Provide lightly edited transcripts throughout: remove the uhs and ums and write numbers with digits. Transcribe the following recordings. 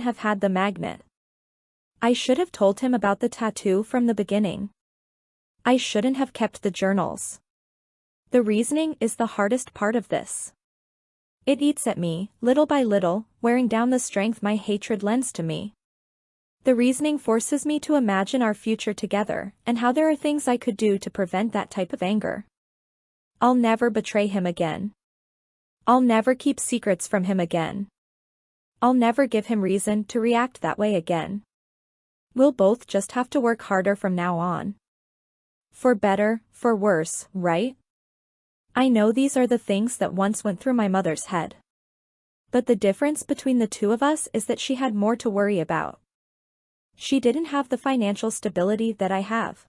have had the magnet. I should have told him about the tattoo from the beginning. I shouldn't have kept the journals. The reasoning is the hardest part of this. It eats at me, little by little, wearing down the strength my hatred lends to me. The reasoning forces me to imagine our future together, and how there are things I could do to prevent that type of anger. I'll never betray him again. I'll never keep secrets from him again. I'll never give him reason to react that way again. We'll both just have to work harder from now on. For better, for worse, right? I know these are the things that once went through my mother's head. But the difference between the two of us is that she had more to worry about. She didn't have the financial stability that I have.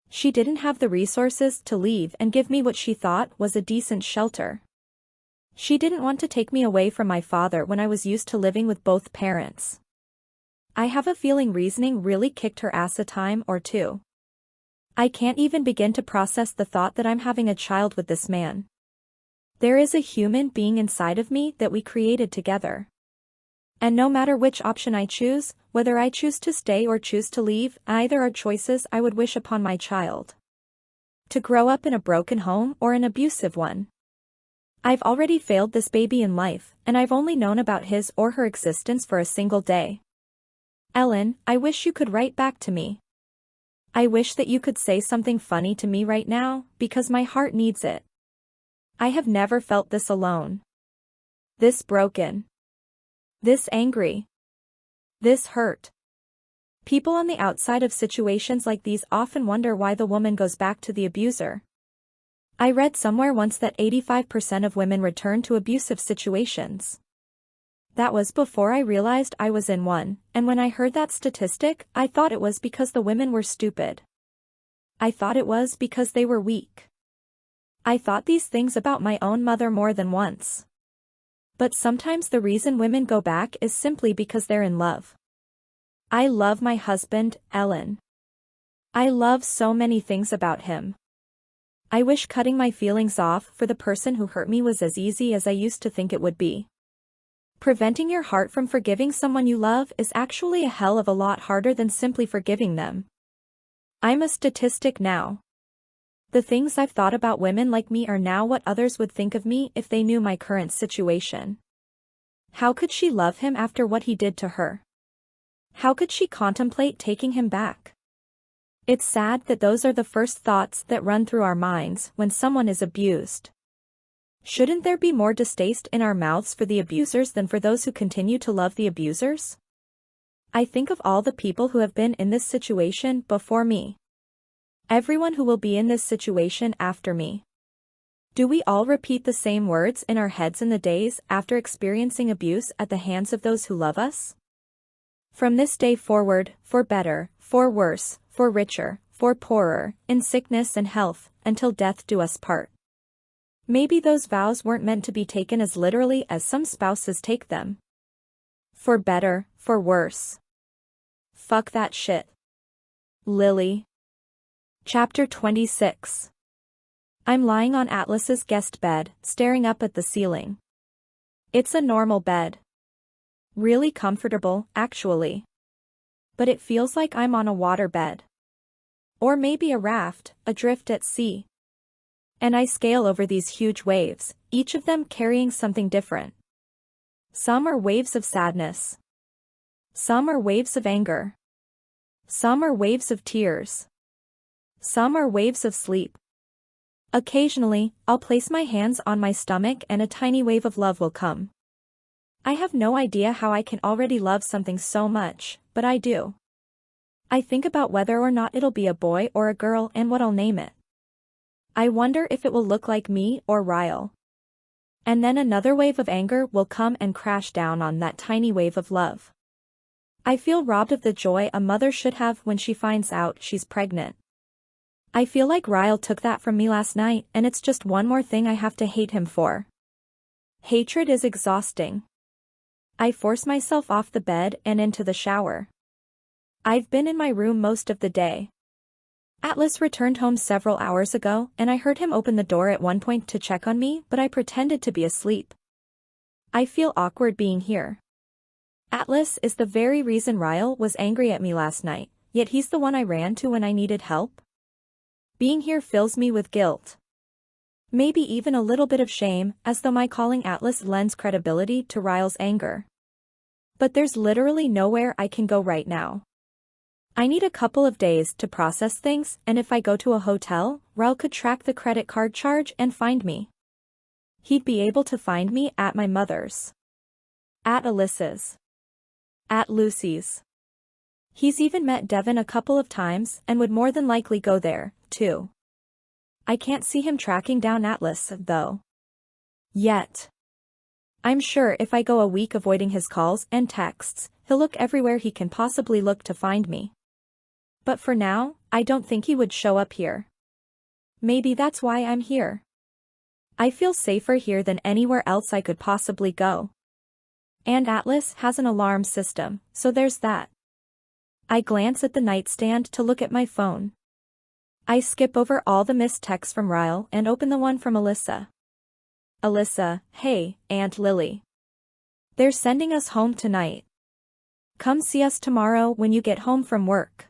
She didn't have the resources to leave and give me what she thought was a decent shelter. She didn't want to take me away from my father when I was used to living with both parents. I have a feeling reasoning really kicked her ass a time or two. I can't even begin to process the thought that I'm having a child with this man. There is a human being inside of me that we created together. And no matter which option I choose, whether I choose to stay or choose to leave, either are choices I would wish upon my child. To grow up in a broken home or an abusive one. I've already failed this baby in life, and I've only known about his or her existence for a single day. Ellen, I wish you could write back to me. I wish that you could say something funny to me right now, because my heart needs it. I have never felt this alone. This broken. This angry. This hurt. People on the outside of situations like these often wonder why the woman goes back to the abuser. I read somewhere once that 85% of women return to abusive situations. That was before I realized I was in one, and when I heard that statistic, I thought it was because the women were stupid. I thought it was because they were weak. I thought these things about my own mother more than once. But sometimes the reason women go back is simply because they're in love. I love my husband, Ellen. I love so many things about him. I wish cutting my feelings off for the person who hurt me was as easy as I used to think it would be. Preventing your heart from forgiving someone you love is actually a hell of a lot harder than simply forgiving them. I'm a statistic now. The things I've thought about women like me are now what others would think of me if they knew my current situation. How could she love him after what he did to her? How could she contemplate taking him back? It's sad that those are the first thoughts that run through our minds when someone is abused. Shouldn't there be more distaste in our mouths for the abusers than for those who continue to love the abusers? I think of all the people who have been in this situation before me. Everyone who will be in this situation after me. Do we all repeat the same words in our heads in the days after experiencing abuse at the hands of those who love us? From this day forward, for better, for worse, for richer, for poorer, in sickness and health, until death do us part. Maybe those vows weren't meant to be taken as literally as some spouses take them. For better, for worse. Fuck that shit. Lily. Chapter 26. I'm lying on Atlas's guest bed, staring up at the ceiling. It's a normal bed. Really comfortable, actually. But it feels like I'm on a water bed. Or maybe a raft, adrift at sea. And I scale over these huge waves, each of them carrying something different. Some are waves of sadness. Some are waves of anger. Some are waves of tears. Some are waves of sleep. Occasionally, I'll place my hands on my stomach and a tiny wave of love will come. I have no idea how I can already love something so much, but I do. I think about whether or not it'll be a boy or a girl and what I'll name it. I wonder if it will look like me or Ryle. And then another wave of anger will come and crash down on that tiny wave of love. I feel robbed of the joy a mother should have when she finds out she's pregnant. I feel like Ryle took that from me last night, and it's just one more thing I have to hate him for. Hatred is exhausting. I force myself off the bed and into the shower. I've been in my room most of the day. Atlas returned home several hours ago, and I heard him open the door at one point to check on me, but I pretended to be asleep. I feel awkward being here. Atlas is the very reason Ryle was angry at me last night, yet he's the one I ran to when I needed help. Being here fills me with guilt. Maybe even a little bit of shame, as though my calling Atlas lends credibility to Ryle's anger. But there's literally nowhere I can go right now. I need a couple of days to process things, and if I go to a hotel, Ryle could track the credit card charge and find me. He'd be able to find me at my mother's, at Alyssa's, at Lucy's. He's even met Devin a couple of times and would more than likely go there, too. I can't see him tracking down Atlas, though. Yet. I'm sure if I go a week avoiding his calls and texts, he'll look everywhere he can possibly look to find me. But for now, I don't think he would show up here. Maybe that's why I'm here. I feel safer here than anywhere else I could possibly go. And Atlas has an alarm system, so there's that. I glance at the nightstand to look at my phone. I skip over all the missed texts from Ryle and open the one from Alyssa. Alyssa, hey, Aunt Lily. They're sending us home tonight. Come see us tomorrow when you get home from work.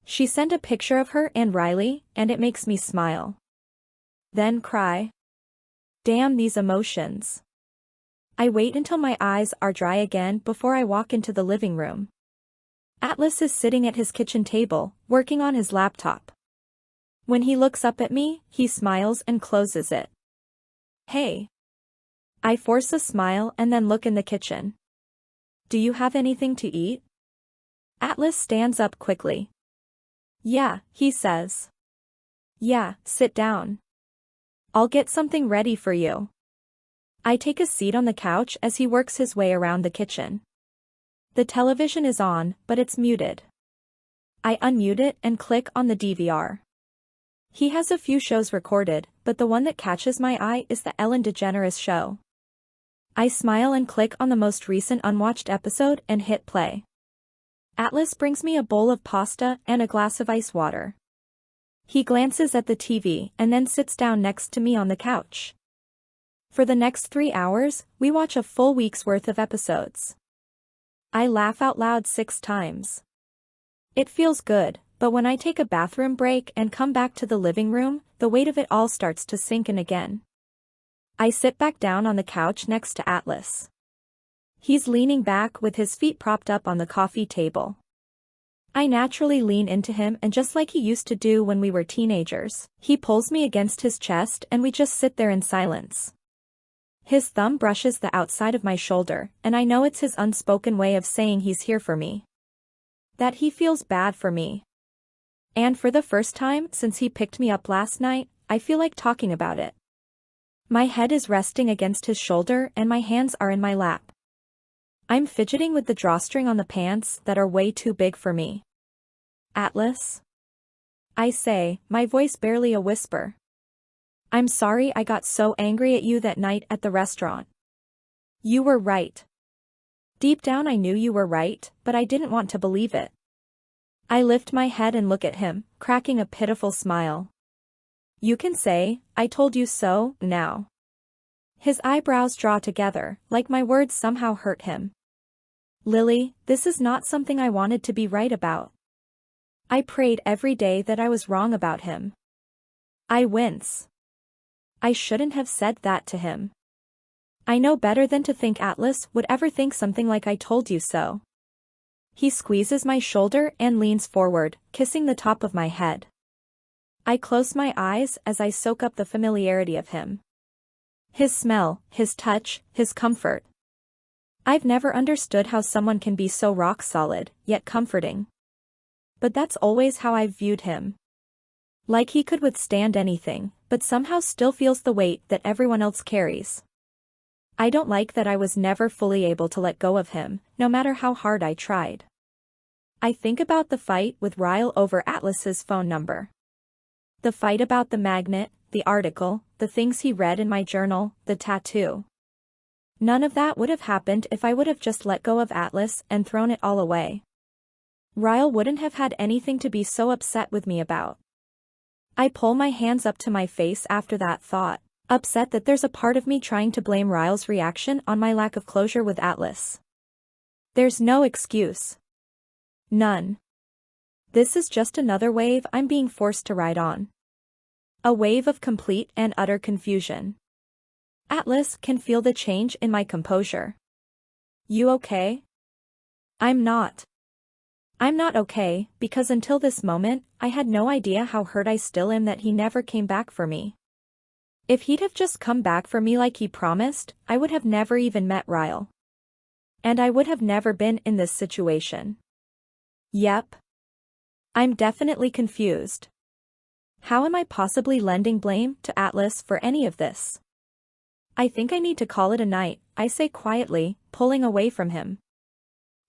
She sent a picture of her and Riley, and it makes me smile. Then cry. Damn these emotions. I wait until my eyes are dry again before I walk into the living room. Atlas is sitting at his kitchen table, working on his laptop. When he looks up at me, he smiles and closes it. Hey. I force a smile and then look in the kitchen. Do you have anything to eat? Atlas stands up quickly. Yeah, he says. Yeah, sit down. I'll get something ready for you. I take a seat on the couch as he works his way around the kitchen. The television is on, but it's muted. I unmute it and click on the DVR. He has a few shows recorded, but the one that catches my eye is the Ellen DeGeneres show. I smile and click on the most recent unwatched episode and hit play. Atlas brings me a bowl of pasta and a glass of ice water. He glances at the TV and then sits down next to me on the couch. For the next 3 hours, we watch a full week's worth of episodes. I laugh out loud 6 times. It feels good, but when I take a bathroom break and come back to the living room, the weight of it all starts to sink in again. I sit back down on the couch next to Atlas. He's leaning back with his feet propped up on the coffee table. I naturally lean into him, and just like he used to do when we were teenagers, he pulls me against his chest and we just sit there in silence. His thumb brushes the outside of my shoulder, and I know it's his unspoken way of saying he's here for me. That he feels bad for me. And for the first time since he picked me up last night, I feel like talking about it. My head is resting against his shoulder and my hands are in my lap. I'm fidgeting with the drawstring on the pants that are way too big for me. Atlas? I say, my voice barely a whisper. I'm sorry I got so angry at you that night at the restaurant. You were right. Deep down I knew you were right, but I didn't want to believe it. I lift my head and look at him, cracking a pitiful smile. You can say, I told you so, now. His eyebrows draw together, like my words somehow hurt him. Lily, this is not something I wanted to be right about. I prayed every day that I was wrong about him. I wince. I shouldn't have said that to him. I know better than to think Atlas would ever think something like I told you so. He squeezes my shoulder and leans forward, kissing the top of my head. I close my eyes as I soak up the familiarity of him. His smell, his touch, his comfort. I've never understood how someone can be so rock solid, yet comforting. But that's always how I've viewed him. Like he could withstand anything, but somehow still feels the weight that everyone else carries. I don't like that I was never fully able to let go of him, no matter how hard I tried. I think about the fight with Ryle over Atlas's phone number. The fight about the magnet, the article, the things he read in my journal, the tattoo. None of that would have happened if I would have just let go of Atlas and thrown it all away. Ryle wouldn't have had anything to be so upset with me about. I pull my hands up to my face after that thought, upset that there's a part of me trying to blame Ryle's reaction on my lack of closure with Atlas. There's no excuse. None. This is just another wave I'm being forced to ride on. A wave of complete and utter confusion. Atlas can feel the change in my composure. You okay? I'm not. I'm not okay, because until this moment, I had no idea how hurt I still am that he never came back for me. If he'd have just come back for me like he promised, I would have never even met Ryle. And I would have never been in this situation. Yep. I'm definitely confused. How am I possibly lending blame to Atlas for any of this? I think I need to call it a night, I say quietly, pulling away from him.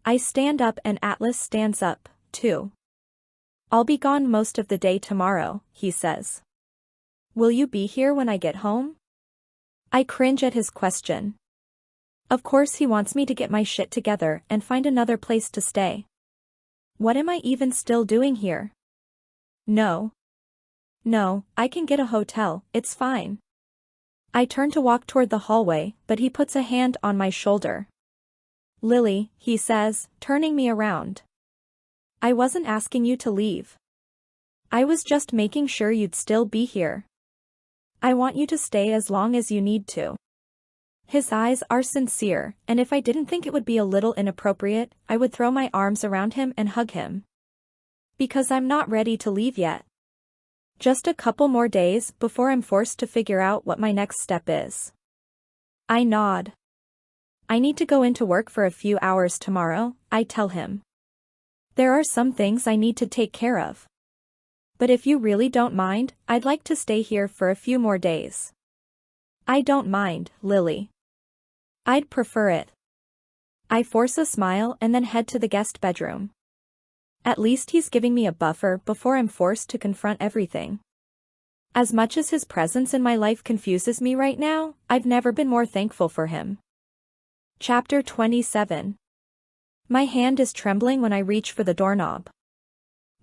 I stand up and Atlas stands up, too. I'll be gone most of the day tomorrow, he says. Will you be here when I get home? I cringe at his question. Of course he wants me to get my shit together and find another place to stay. What am I even still doing here? No. No, I can get a hotel, it's fine. I turn to walk toward the hallway, but he puts a hand on my shoulder. Lily, he says, turning me around. I wasn't asking you to leave. I was just making sure you'd still be here. I want you to stay as long as you need to. His eyes are sincere, and if I didn't think it would be a little inappropriate, I would throw my arms around him and hug him. Because I'm not ready to leave yet. Just a couple more days before I'm forced to figure out what my next step is. I nod. I need to go into work for a few hours tomorrow, I tell him. There are some things I need to take care of. But if you really don't mind, I'd like to stay here for a few more days. I don't mind, Lily. I'd prefer it. I force a smile and then head to the guest bedroom. At least he's giving me a buffer before I'm forced to confront everything. As much as his presence in my life confuses me right now, I've never been more thankful for him. Chapter 27. My hand is trembling when I reach for the doorknob.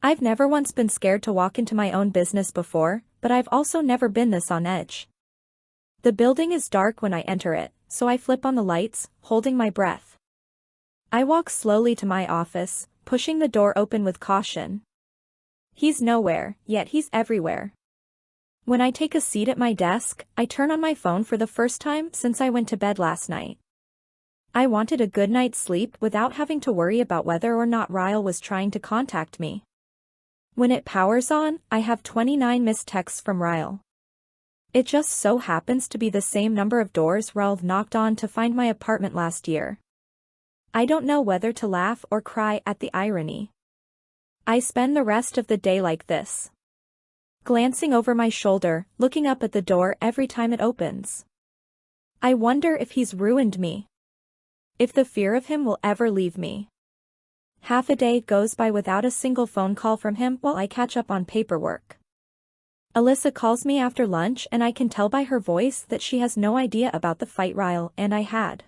I've never once been scared to walk into my own business before, but I've also never been this on edge. The building is dark when I enter it, so I flip on the lights, holding my breath. I walk slowly to my office, pushing the door open with caution. He's nowhere, yet he's everywhere. When I take a seat at my desk, I turn on my phone for the first time since I went to bed last night. I wanted a good night's sleep without having to worry about whether or not Ryle was trying to contact me. When it powers on, I have 29 missed texts from Ryle. It just so happens to be the same number of doors Ryle knocked on to find my apartment last year. I don't know whether to laugh or cry at the irony. I spend the rest of the day like this. Glancing over my shoulder, looking up at the door every time it opens. I wonder if he's ruined me. If the fear of him will ever leave me. Half a day goes by without a single phone call from him while I catch up on paperwork. Alyssa calls me after lunch and I can tell by her voice that she has no idea about the fight Ryle and I had.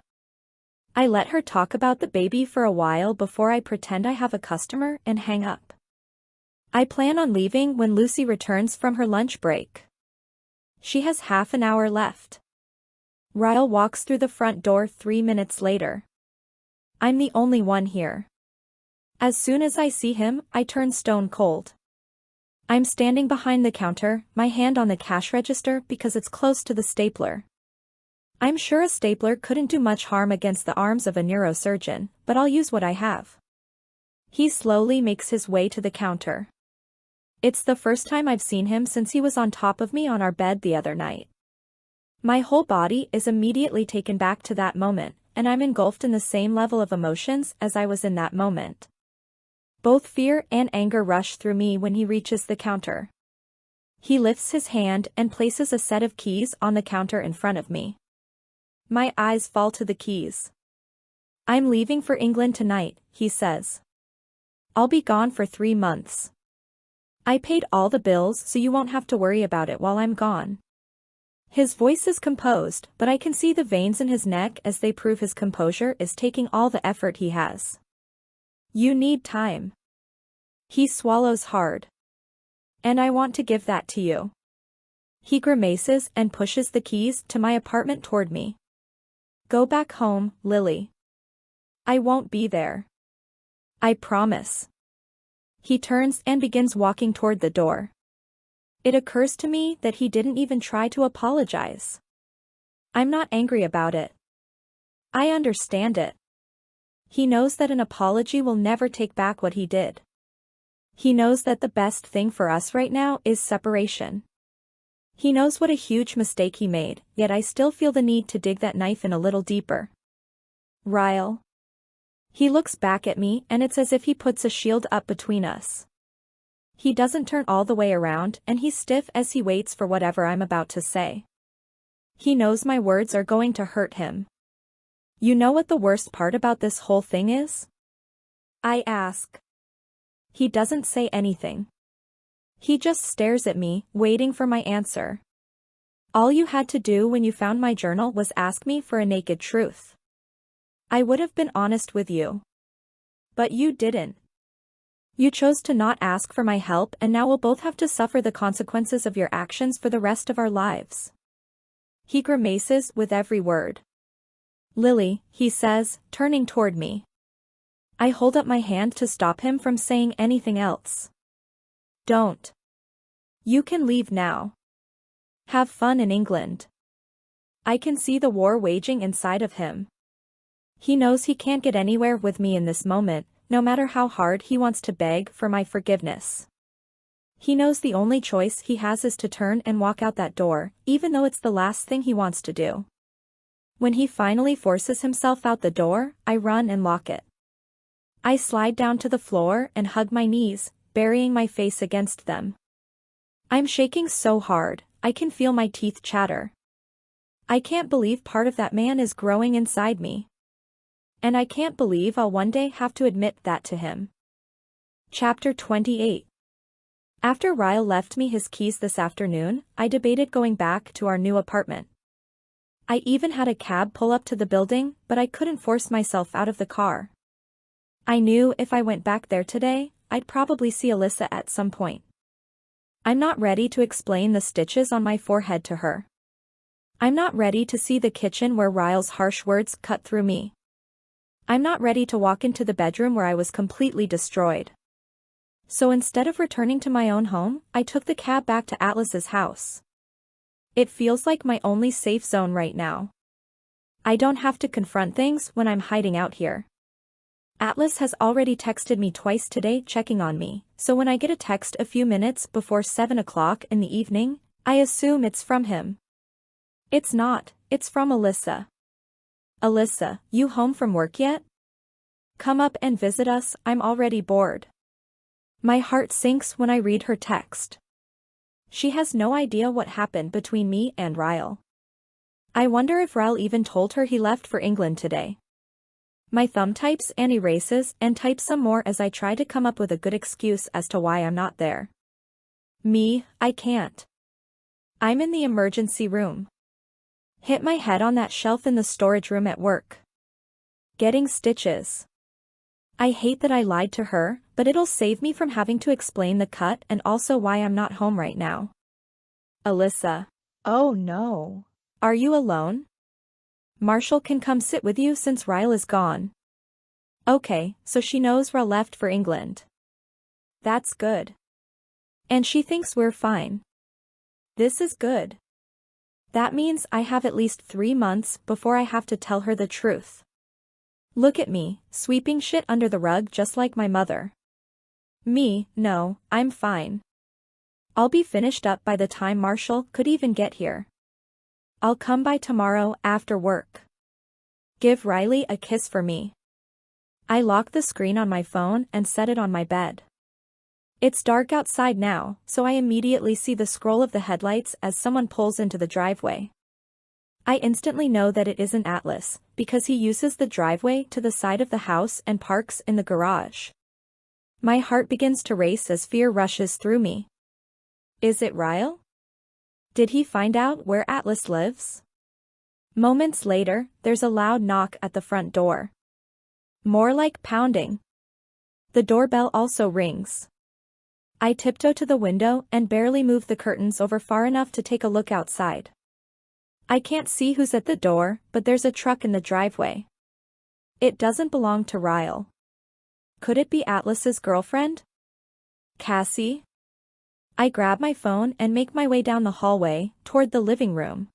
I let her talk about the baby for a while before I pretend I have a customer and hang up. I plan on leaving when Lucy returns from her lunch break. She has half an hour left. Ryle walks through the front door 3 minutes later. I'm the only one here. As soon as I see him, I turn stone cold. I'm standing behind the counter, my hand on the cash register because it's close to the stapler. I'm sure a stapler couldn't do much harm against the arms of a neurosurgeon, but I'll use what I have. He slowly makes his way to the counter. It's the first time I've seen him since he was on top of me on our bed the other night. My whole body is immediately taken back to that moment, and I'm engulfed in the same level of emotions as I was in that moment. Both fear and anger rush through me when he reaches the counter. He lifts his hand and places a set of keys on the counter in front of me. My eyes fall to the keys. I'm leaving for England tonight, he says. I'll be gone for 3 months. I paid all the bills so you won't have to worry about it while I'm gone. His voice is composed, but I can see the veins in his neck as they prove his composure is taking all the effort he has. You need time. He swallows hard. And I want to give that to you. He grimaces and pushes the keys to my apartment toward me. Go back home, Lily. I won't be there. I promise. He turns and begins walking toward the door. It occurs to me that he didn't even try to apologize. I'm not angry about it. I understand it. He knows that an apology will never take back what he did. He knows that the best thing for us right now is separation. He knows what a huge mistake he made, yet I still feel the need to dig that knife in a little deeper. Ryle. He looks back at me and it's as if he puts a shield up between us. He doesn't turn all the way around and he's stiff as he waits for whatever I'm about to say. He knows my words are going to hurt him. You know what the worst part about this whole thing is? I ask. He doesn't say anything. He just stares at me, waiting for my answer. All you had to do when you found my journal was ask me for a naked truth. I would have been honest with you. But you didn't. You chose to not ask for my help and now we'll both have to suffer the consequences of your actions for the rest of our lives. He grimaces with every word. Lily, he says, turning toward me. I hold up my hand to stop him from saying anything else. Don't. You can leave now. Have fun in England. I can see the war waging inside of him. He knows he can't get anywhere with me in this moment, no matter how hard he wants to beg for my forgiveness. He knows the only choice he has is to turn and walk out that door, even though it's the last thing he wants to do. When he finally forces himself out the door, I run and lock it. I slide down to the floor and hug my knees, burying my face against them. I'm shaking so hard, I can feel my teeth chatter. I can't believe part of that man is growing inside me. And I can't believe I'll one day have to admit that to him. Chapter 28. After Ryle left me his keys this afternoon, I debated going back to our new apartment. I even had a cab pull up to the building, but I couldn't force myself out of the car. I knew if I went back there today, I'd probably see Alyssa at some point. I'm not ready to explain the stitches on my forehead to her. I'm not ready to see the kitchen where Ryle's harsh words cut through me. I'm not ready to walk into the bedroom where I was completely destroyed. So instead of returning to my own home, I took the cab back to Atlas's house. It feels like my only safe zone right now. I don't have to confront things when I'm hiding out here. Atlas has already texted me twice today checking on me, so when I get a text a few minutes before 7 o'clock in the evening, I assume it's from him. It's not, it's from Alyssa. Alyssa, you home from work yet? Come up and visit us, I'm already bored. My heart sinks when I read her text. She has no idea what happened between me and Ryle. I wonder if Ryle even told her he left for England today. My thumb types and erases and types some more as I try to come up with a good excuse as to why I'm not there. I can't. I'm in the emergency room. Hit my head on that shelf in the storage room at work. Getting stitches. I hate that I lied to her, but it'll save me from having to explain the cut and also why I'm not home right now. Alyssa. Oh no. Are you alone? Marshall can come sit with you since Ryle is gone. Okay, so she knows Ryle left for England. That's good. And she thinks we're fine. This is good. That means I have at least 3 months before I have to tell her the truth. Look at me, sweeping shit under the rug just like my mother. No, I'm fine. I'll be finished up by the time Marshall could even get here. I'll come by tomorrow after work. Give Riley a kiss for me. I lock the screen on my phone and set it on my bed. It's dark outside now, so I immediately see the scroll of the headlights as someone pulls into the driveway. I instantly know that it isn't Atlas, because he uses the driveway to the side of the house and parks in the garage. My heart begins to race as fear rushes through me. Is it Ryle? Did he find out where Atlas lives? Moments later, there's a loud knock at the front door. More like pounding. The doorbell also rings. I tiptoe to the window and barely move the curtains over far enough to take a look outside. I can't see who's at the door, but there's a truck in the driveway. It doesn't belong to Ryle. Could it be Atlas's girlfriend? Cassie? I grab my phone and make my way down the hallway, toward the living room.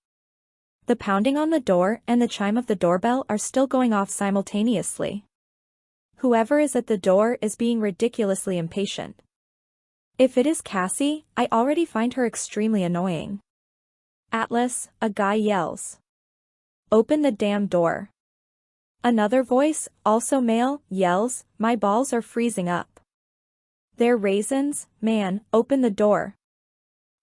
The pounding on the door and the chime of the doorbell are still going off simultaneously. Whoever is at the door is being ridiculously impatient. If it is Cassie, I already find her extremely annoying. Atlas, a guy yells. Open the damn door. Another voice, also male, yells, my balls are freezing up. They're raisins, man, open the door.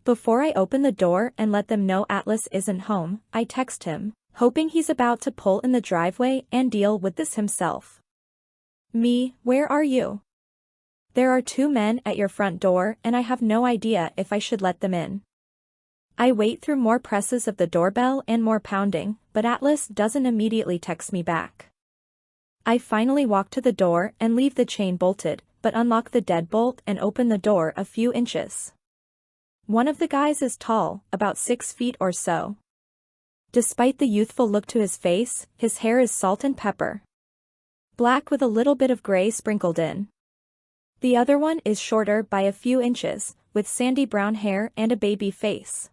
Before I open the door and let them know Atlas isn't home, I text him, hoping he's about to pull in the driveway and deal with this himself. Me, where are you? There are 2 men at your front door and I have no idea if I should let them in. I wait through more presses of the doorbell and more pounding, but Atlas doesn't immediately text me back. I finally walk to the door and leave the chain bolted, but unlock the deadbolt and open the door a few inches. One of the guys is tall, about 6 feet or so. Despite the youthful look to his face, his hair is salt and pepper. Black with a little bit of gray sprinkled in. The other one is shorter by a few inches, with sandy brown hair and a baby face.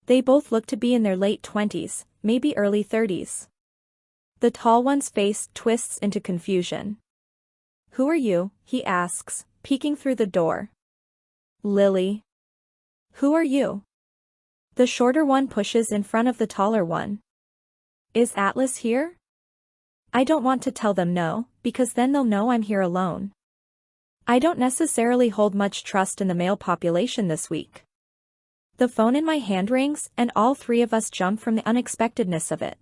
They both look to be in their late 20s, maybe early 30s. The tall one's face twists into confusion. Who are you? He asks, peeking through the door. Lily. Who are you? The shorter one pushes in front of the taller one. Is Atlas here? I don't want to tell them no, because then they'll know I'm here alone. I don't necessarily hold much trust in the male population this week. The phone in my hand rings and all 3 of us jump from the unexpectedness of it.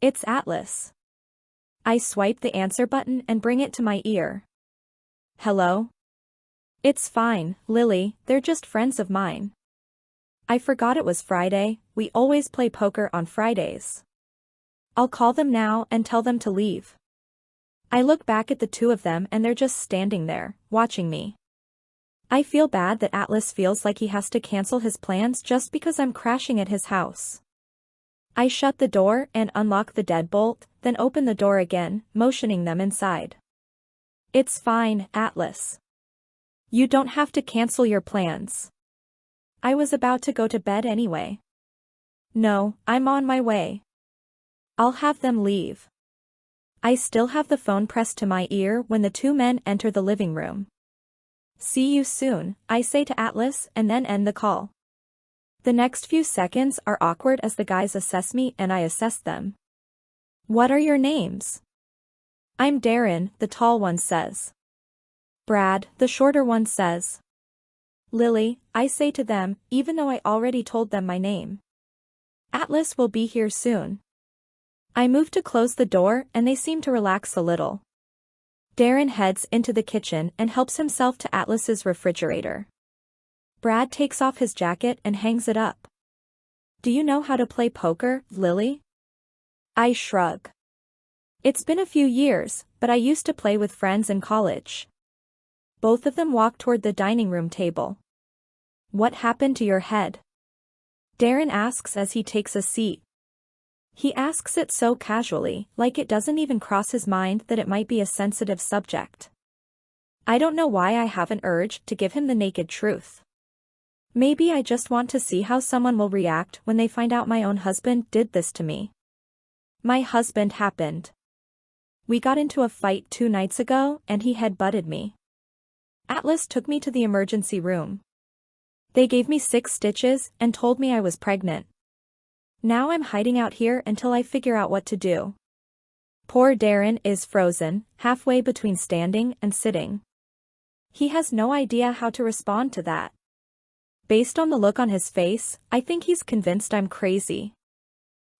It's Atlas. I swipe the answer button and bring it to my ear. Hello? It's fine, Lily, they're just friends of mine. I forgot it was Friday, we always play poker on Fridays. I'll call them now and tell them to leave. I look back at the 2 of them and they're just standing there, watching me. I feel bad that Atlas feels like he has to cancel his plans just because I'm crashing at his house. I shut the door and unlock the deadbolt, then open the door again, motioning them inside. It's fine, Atlas. You don't have to cancel your plans. I was about to go to bed anyway. No, I'm on my way. I'll have them leave. I still have the phone pressed to my ear when the 2 men enter the living room. See you soon, I say to Atlas and then end the call. The next few seconds are awkward as the guys assess me and I assess them. What are your names? I'm Darren, the tall one says. Brad, the shorter one says. Lily, I say to them, even though I already told them my name. Atlas will be here soon. I move to close the door and they seem to relax a little. Darren heads into the kitchen and helps himself to Atlas's refrigerator. Brad takes off his jacket and hangs it up. Do you know how to play poker, Lily? I shrug. It's been a few years, but I used to play with friends in college. Both of them walk toward the dining room table. What happened to your head? Darren asks as he takes a seat. He asks it so casually, like it doesn't even cross his mind that it might be a sensitive subject. I don't know why I have an urge to give him the naked truth. Maybe I just want to see how someone will react when they find out my own husband did this to me. My husband happened. We got into a fight 2 nights ago and he headbutted me. Atlas took me to the emergency room. They gave me 6 stitches and told me I was pregnant. Now I'm hiding out here until I figure out what to do. Poor Darren is frozen, halfway between standing and sitting. He has no idea how to respond to that. Based on the look on his face, I think he's convinced I'm crazy.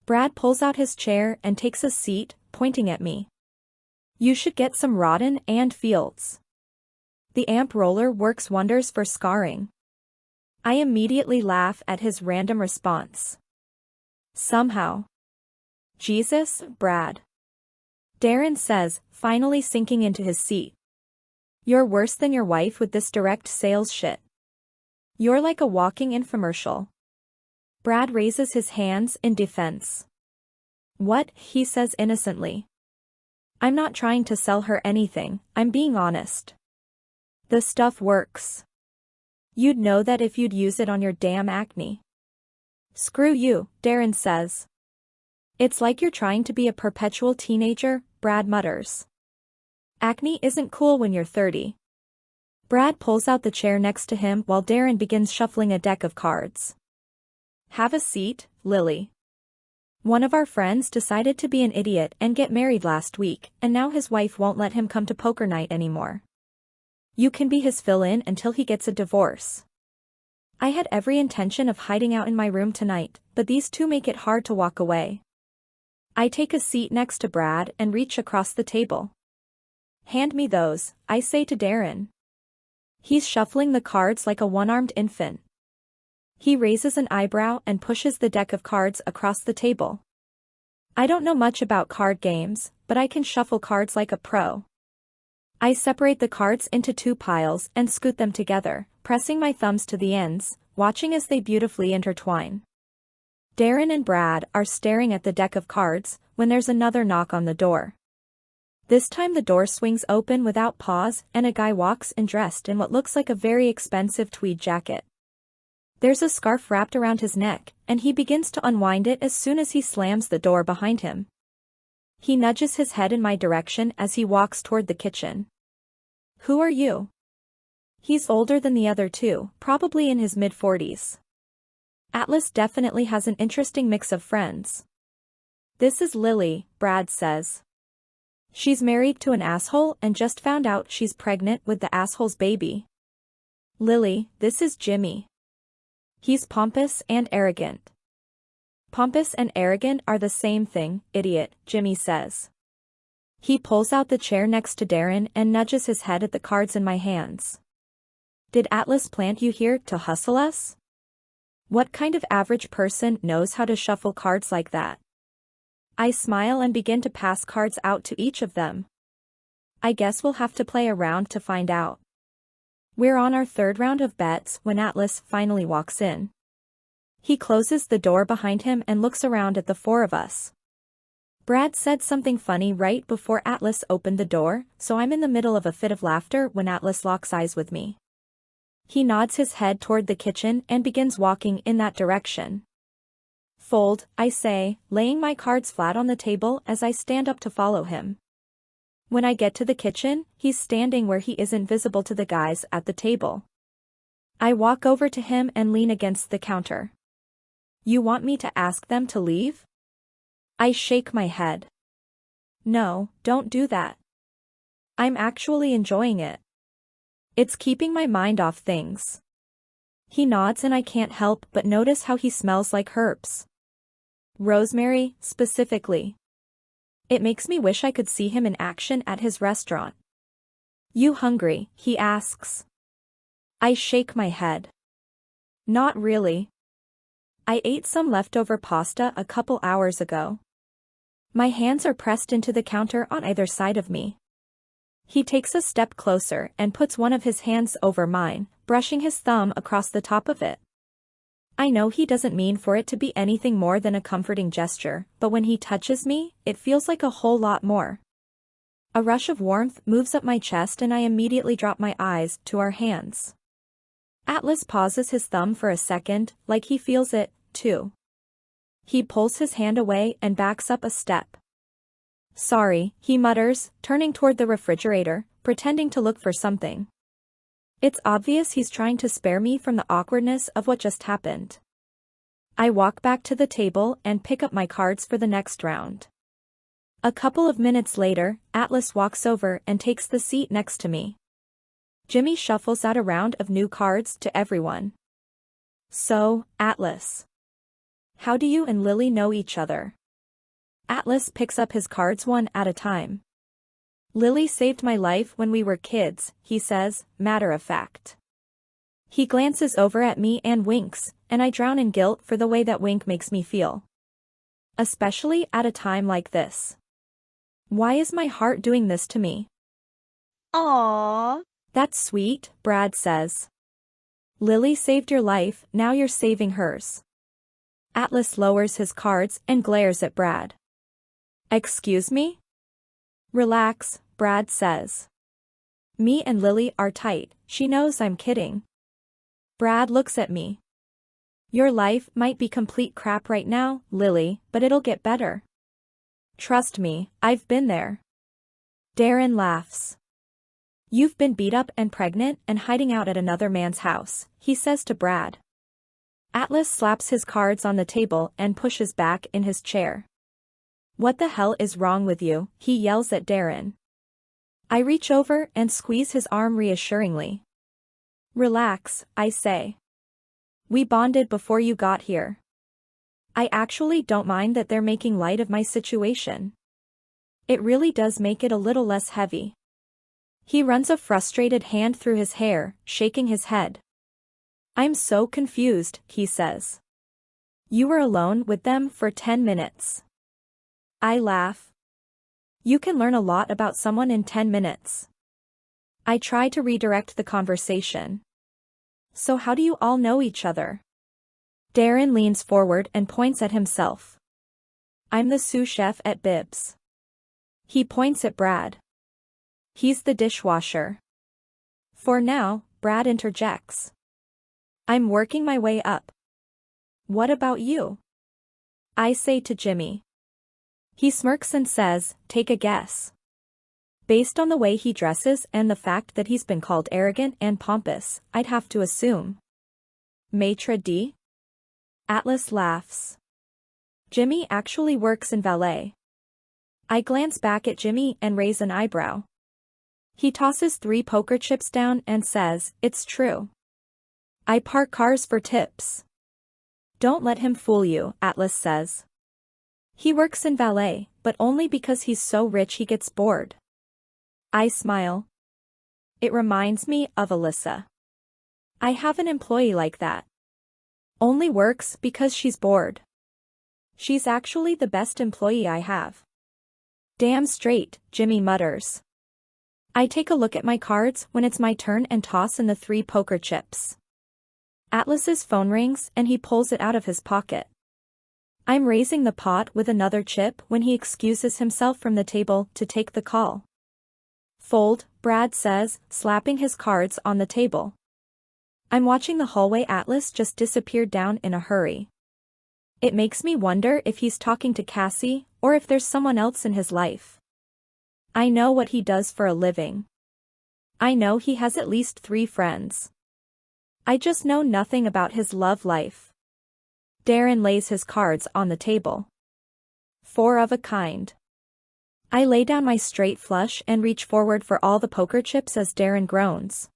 Brad pulls out his chair and takes a seat, pointing at me. You should get some Rodden and Fields. The amp roller works wonders for scarring. I immediately laugh at his random response. Somehow. Jesus, Brad. Darren says, finally sinking into his seat. You're worse than your wife with this direct sales shit. You're like a walking infomercial. Brad raises his hands in defense. What? He says innocently. I'm not trying to sell her anything, I'm being honest. The stuff works. You'd know that if you'd use it on your damn acne. Screw you, Darren says. It's like you're trying to be a perpetual teenager, Brad mutters. Acne isn't cool when you're 30. Brad pulls out the chair next to him while Darren begins shuffling a deck of cards. Have a seat, Lily. One of our friends decided to be an idiot and get married last week, and now his wife won't let him come to poker night anymore. You can be his fill-in until he gets a divorce. I had every intention of hiding out in my room tonight, but these two make it hard to walk away. I take a seat next to Brad and reach across the table. Hand me those, I say to Darren. He's shuffling the cards like a one-armed infant. He raises an eyebrow and pushes the deck of cards across the table. I don't know much about card games, but I can shuffle cards like a pro. I separate the cards into two piles and scoot them together, pressing my thumbs to the ends, watching as they beautifully intertwine. Darren and Brad are staring at the deck of cards when there's another knock on the door. This time the door swings open without pause and a guy walks in dressed in what looks like a very expensive tweed jacket. There's a scarf wrapped around his neck, and he begins to unwind it as soon as he slams the door behind him. He nudges his head in my direction as he walks toward the kitchen. Who are you? He's older than the other two, probably in his mid-40s. Atlas definitely has an interesting mix of friends. This is Lily, Brad says. She's married to an asshole and just found out she's pregnant with the asshole's baby. Lily, this is Jimmy. He's pompous and arrogant. Pompous and arrogant are the same thing, idiot, Jimmy says. He pulls out the chair next to Darren and nudges his head at the cards in my hands. Did Atlas plant you here to hustle us? What kind of average person knows how to shuffle cards like that? I smile and begin to pass cards out to each of them. I guess we'll have to play a round to find out. We're on our third round of bets when Atlas finally walks in. He closes the door behind him and looks around at the four of us. Brad said something funny right before Atlas opened the door, so I'm in the middle of a fit of laughter when Atlas locks eyes with me. He nods his head toward the kitchen and begins walking in that direction. Fold, I say, laying my cards flat on the table as I stand up to follow him. When I get to the kitchen, he's standing where he isn't visible to the guys at the table. I walk over to him and lean against the counter. You want me to ask them to leave? I shake my head. No, don't do that. I'm actually enjoying it. It's keeping my mind off things. He nods and I can't help but notice how he smells like herbs. Rosemary, specifically. It makes me wish I could see him in action at his restaurant. You hungry? He asks. I shake my head. Not really. I ate some leftover pasta a couple hours ago. My hands are pressed into the counter on either side of me. He takes a step closer and puts one of his hands over mine, brushing his thumb across the top of it. I know he doesn't mean for it to be anything more than a comforting gesture, but when he touches me, it feels like a whole lot more. A rush of warmth moves up my chest and I immediately drop my eyes to our hands. Atlas pauses his thumb for a second, like he feels it, too. He pulls his hand away and backs up a step. Sorry, he mutters, turning toward the refrigerator, pretending to look for something. It's obvious he's trying to spare me from the awkwardness of what just happened. I walk back to the table and pick up my cards for the next round. A couple of minutes later, Atlas walks over and takes the seat next to me. Jimmy shuffles out a round of new cards to everyone. So, Atlas. How do you and Lily know each other? Atlas picks up his cards one at a time. Lily saved my life when we were kids, he says, matter of fact. He glances over at me and winks, and I drown in guilt for the way that wink makes me feel. Especially at a time like this. Why is my heart doing this to me? Aww. That's sweet, Brad says. Lily saved your life, now you're saving hers. Atlas lowers his cards and glares at Brad. Excuse me? Relax, Brad says. Me and Lily are tight, she knows I'm kidding. Brad looks at me. Your life might be complete crap right now, Lily, but it'll get better. Trust me, I've been there. Darren laughs. You've been beat up and pregnant and hiding out at another man's house, he says to Brad. Atlas slaps his cards on the table and pushes back in his chair. What the hell is wrong with you, he yells at Darren. I reach over and squeeze his arm reassuringly. Relax, I say. We bonded before you got here. I actually don't mind that they're making light of my situation. It really does make it a little less heavy. He runs a frustrated hand through his hair, shaking his head. I'm so confused, he says. You were alone with them for 10 minutes. I laugh. You can learn a lot about someone in 10 minutes. I try to redirect the conversation. So how do you all know each other? Darren leans forward and points at himself. I'm the sous chef at Bibs. He points at Brad. He's the dishwasher. For now, Brad interjects. I'm working my way up. What about you? I say to Jimmy. He smirks and says, take a guess. Based on the way he dresses and the fact that he's been called arrogant and pompous, I'd have to assume. Maitre d'? Atlas laughs. Jimmy actually works in valet. I glance back at Jimmy and raise an eyebrow. He tosses 3 poker chips down and says, it's true. I park cars for tips. Don't let him fool you, Atlas says. He works in valet, but only because he's so rich he gets bored. I smile. It reminds me of Alyssa. I have an employee like that. Only works because she's bored. She's actually the best employee I have. Damn straight, Jimmy mutters. I take a look at my cards when it's my turn and toss in the 3 poker chips. Atlas's phone rings and he pulls it out of his pocket. I'm raising the pot with another chip when he excuses himself from the table to take the call. Fold, Brad says, slapping his cards on the table. I'm watching the hallway. Atlas just disappeared down in a hurry. It makes me wonder if he's talking to Cassie, or if there's someone else in his life. I know what he does for a living. I know he has at least 3 friends. I just know nothing about his love life. Darren lays his cards on the table. 4 of a kind. I lay down my straight flush and reach forward for all the poker chips as Darren groans.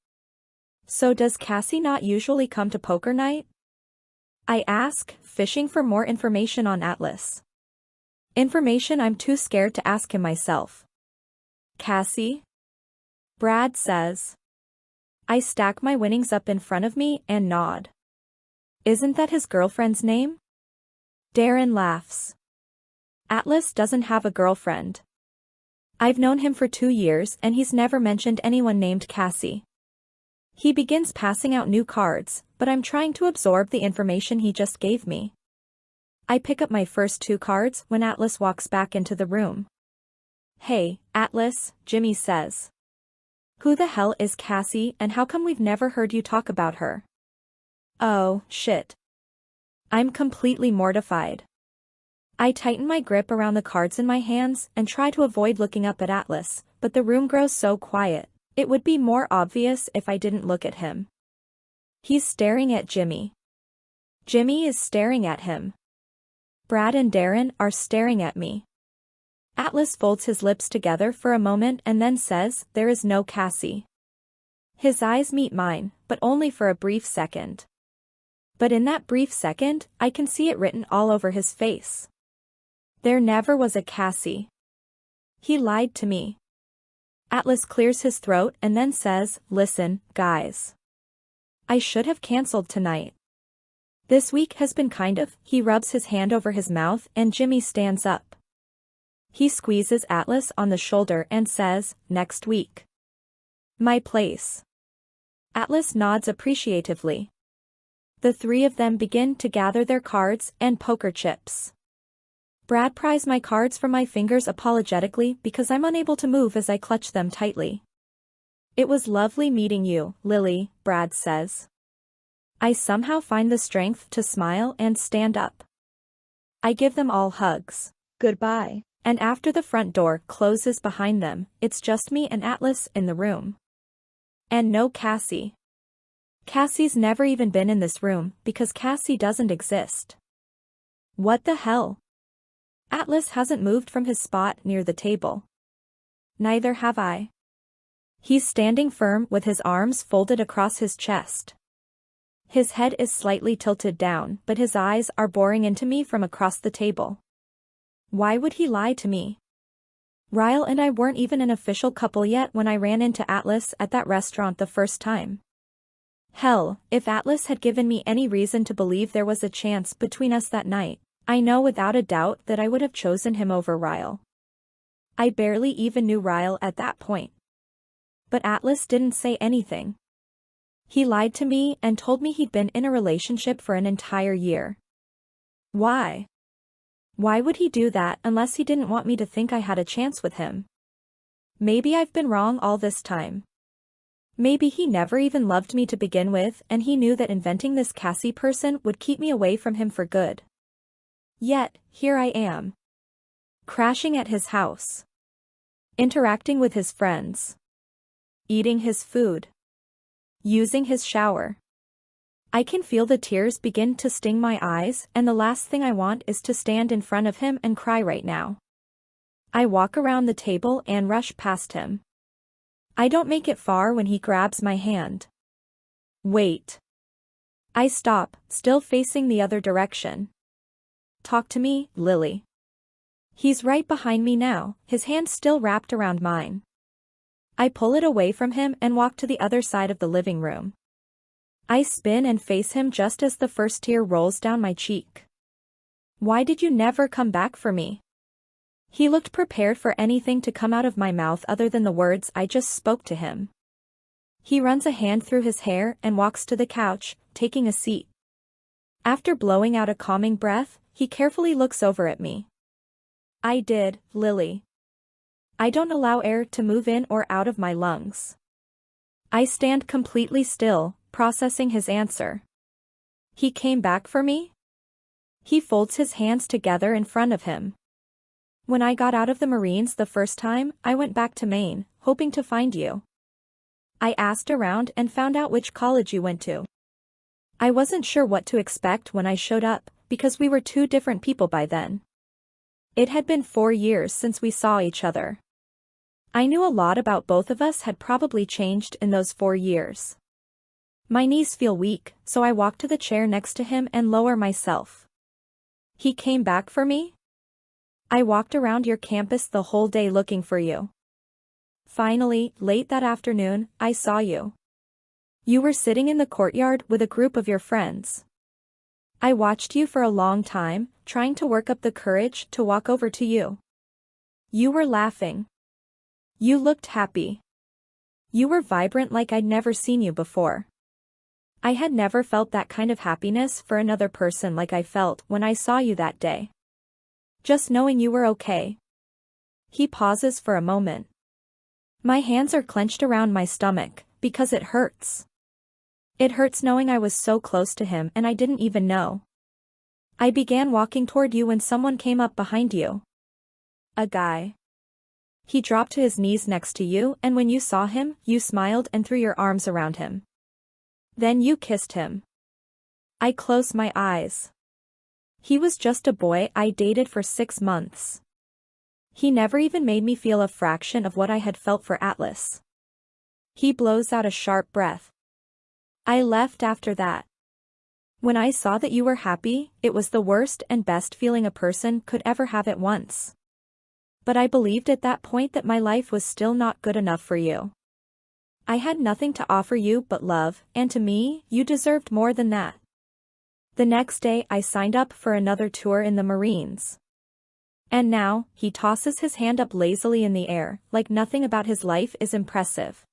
So does Cassie not usually come to poker night? I ask, fishing for more information on Atlas. Information I'm too scared to ask him myself. Cassie? Brad says. I stack my winnings up in front of me and nod. Isn't that his girlfriend's name? Darren laughs. Atlas doesn't have a girlfriend. I've known him for 2 years and he's never mentioned anyone named Cassie. He begins passing out new cards, but I'm trying to absorb the information he just gave me. I pick up my first 2 cards when Atlas walks back into the room. Hey, Atlas, Jimmy says. Who the hell is Cassie and how come we've never heard you talk about her? Oh, shit. I'm completely mortified. I tighten my grip around the cards in my hands and try to avoid looking up at Atlas, but the room grows so quiet, it would be more obvious if I didn't look at him. He's staring at Jimmy. Jimmy is staring at him. Brad and Darren are staring at me. Atlas folds his lips together for a moment and then says, there is no Cassie. His eyes meet mine, but only for a brief second. But in that brief second, I can see it written all over his face. There never was a Cassie. He lied to me. Atlas clears his throat and then says, listen, guys. I should have canceled tonight. This week has been he rubs his hand over his mouth and Jimmy stands up. He squeezes Atlas on the shoulder and says, next week. My place. Atlas nods appreciatively. The 3 of them begin to gather their cards and poker chips. Brad pries my cards from my fingers apologetically because I'm unable to move as I clutch them tightly. It was lovely meeting you, Lily, Brad says. I somehow find the strength to smile and stand up. I give them all hugs. Goodbye. And after the front door closes behind them, it's just me and Atlas in the room. And no Cassie. Cassie's never even been in this room because Cassie doesn't exist. What the hell? Atlas hasn't moved from his spot near the table. Neither have I. He's standing firm with his arms folded across his chest. His head is slightly tilted down, but his eyes are boring into me from across the table. Why would he lie to me? Ryle and I weren't even an official couple yet when I ran into Atlas at that restaurant the first time. Hell, if Atlas had given me any reason to believe there was a chance between us that night, I know without a doubt that I would have chosen him over Ryle. I barely even knew Ryle at that point. But Atlas didn't say anything. He lied to me and told me he'd been in a relationship for an entire year. Why? Why would he do that unless he didn't want me to think I had a chance with him? Maybe I've been wrong all this time. Maybe he never even loved me to begin with and he knew that inventing this Cassie person would keep me away from him for good. Yet, here I am. Crashing at his house. Interacting with his friends. Eating his food. Using his shower. I can feel the tears begin to sting my eyes and the last thing I want is to stand in front of him and cry right now. I walk around the table and rush past him. I don't make it far when he grabs my hand. Wait. I stop, still facing the other direction. Talk to me, Lily. He's right behind me now, his hand still wrapped around mine. I pull it away from him and walk to the other side of the living room. I spin and face him just as the first tear rolls down my cheek. Why did you never come back for me? He looked prepared for anything to come out of my mouth other than the words I just spoke to him. He runs a hand through his hair and walks to the couch, taking a seat. After blowing out a calming breath, he carefully looks over at me. I did, Lily. I don't allow air to move in or out of my lungs. I stand completely still, processing his answer. He came back for me? He folds his hands together in front of him. When I got out of the Marines the first time, I went back to Maine, hoping to find you. I asked around and found out which college you went to. I wasn't sure what to expect when I showed up, because we were two different people by then. It had been 4 years since we saw each other. I knew a lot about both of us had probably changed in those 4 years. My knees feel weak, so I walk to the chair next to him and lower myself. He came back for me? I walked around your campus the whole day looking for you. Finally, late that afternoon, I saw you. You were sitting in the courtyard with a group of your friends. I watched you for a long time, trying to work up the courage to walk over to you. You were laughing. You looked happy. You were vibrant like I'd never seen you before. I had never felt that kind of happiness for another person like I felt when I saw you that day. Just knowing you were okay. He pauses for a moment. My hands are clenched around my stomach, because it hurts. It hurts knowing I was so close to him and I didn't even know. I began walking toward you when someone came up behind you. A guy. He dropped to his knees next to you and when you saw him, you smiled and threw your arms around him. Then you kissed him. I closed my eyes. He was just a boy I dated for 6 months. He never even made me feel a fraction of what I had felt for Atlas. He blows out a sharp breath. I left after that. When I saw that you were happy, it was the worst and best feeling a person could ever have at once. But I believed at that point that my life was still not good enough for you. I had nothing to offer you but love, and to me, you deserved more than that. The next day I signed up for another tour in the Marines. And now, he tosses his hand up lazily in the air, like nothing about his life is impressive.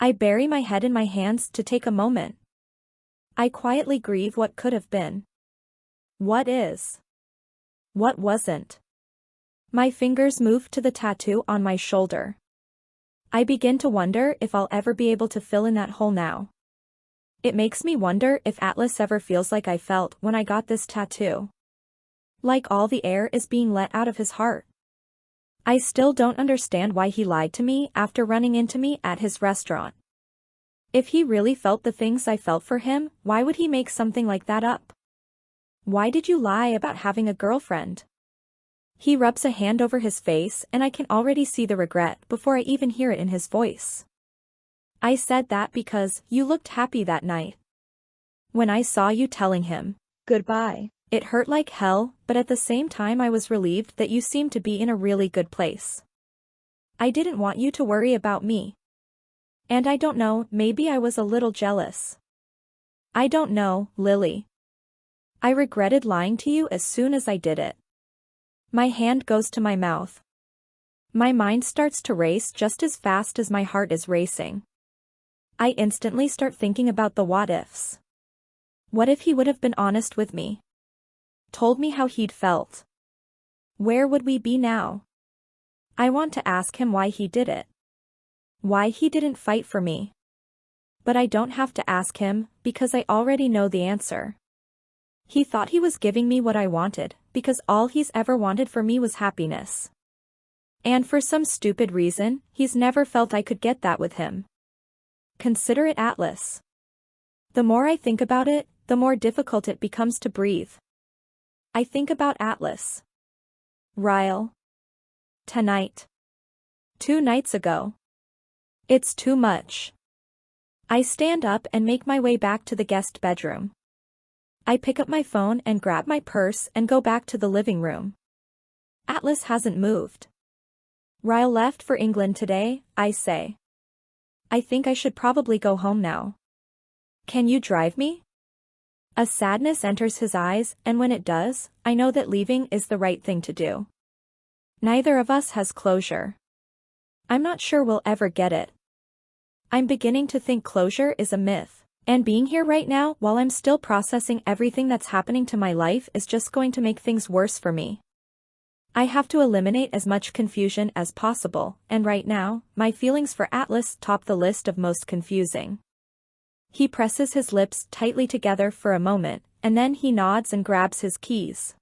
I bury my head in my hands to take a moment. I quietly grieve what could have been. What is? What wasn't? My fingers move to the tattoo on my shoulder. I begin to wonder if I'll ever be able to fill in that hole now. It makes me wonder if Atlas ever feels like I felt when I got this tattoo. Like all the air is being let out of his heart. I still don't understand why he lied to me after running into me at his restaurant. If he really felt the things I felt for him, why would he make something like that up? Why did you lie about having a girlfriend? He rubs a hand over his face and I can already see the regret before I even hear it in his voice. I said that because you looked happy that night. When I saw you telling him goodbye, it hurt like hell, but at the same time I was relieved that you seemed to be in a really good place. I didn't want you to worry about me. And I don't know, maybe I was a little jealous. I don't know, Lily. I regretted lying to you as soon as I did it. My hand goes to my mouth. My mind starts to race just as fast as my heart is racing. I instantly start thinking about the what-ifs. What if he would have been honest with me? Told me how he'd felt. Where would we be now? I want to ask him why he did it. Why he didn't fight for me. But I don't have to ask him, because I already know the answer. He thought he was giving me what I wanted, because all he's ever wanted for me was happiness. And for some stupid reason, he's never felt I could get that with him. Consider it Atlas. The more I think about it, the more difficult it becomes to breathe. I think about Atlas. Ryle. Tonight. 2 nights ago. It's too much. I stand up and make my way back to the guest bedroom. I pick up my phone and grab my purse and go back to the living room. Atlas hasn't moved. Ryle left for England today, I say. I think I should probably go home now. Can you drive me? A sadness enters his eyes, and when it does, I know that leaving is the right thing to do. Neither of us has closure. I'm not sure we'll ever get it. I'm beginning to think closure is a myth, and being here right now while I'm still processing everything that's happening to my life is just going to make things worse for me. I have to eliminate as much confusion as possible, and right now, my feelings for Atlas top the list of most confusing. He presses his lips tightly together for a moment, and then he nods and grabs his keys.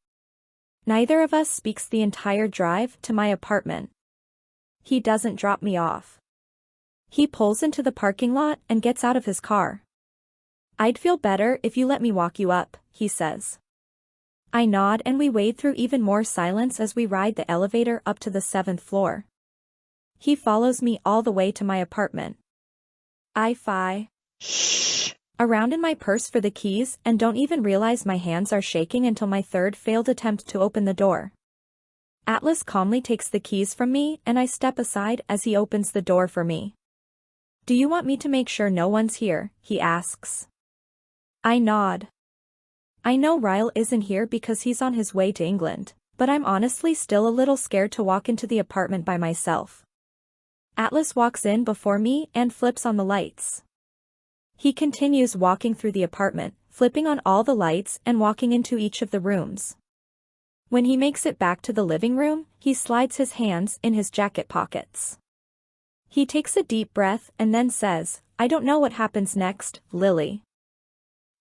Neither of us speaks the entire drive to my apartment. He doesn't drop me off. He pulls into the parking lot and gets out of his car. I'd feel better if you let me walk you up, he says. I nod and we wade through even more silence as we ride the elevator up to the 7th floor. He follows me all the way to my apartment. I fly around in my purse for the keys and don't even realize my hands are shaking until my third failed attempt to open the door. Atlas calmly takes the keys from me and I step aside as he opens the door for me. Do you want me to make sure no one's here? He asks. I nod. I know Ryle isn't here because he's on his way to England, but I'm honestly still a little scared to walk into the apartment by myself. Atlas walks in before me and flips on the lights. He continues walking through the apartment, flipping on all the lights and walking into each of the rooms. When he makes it back to the living room, he slides his hands in his jacket pockets. He takes a deep breath and then says, I don't know what happens next, Lily.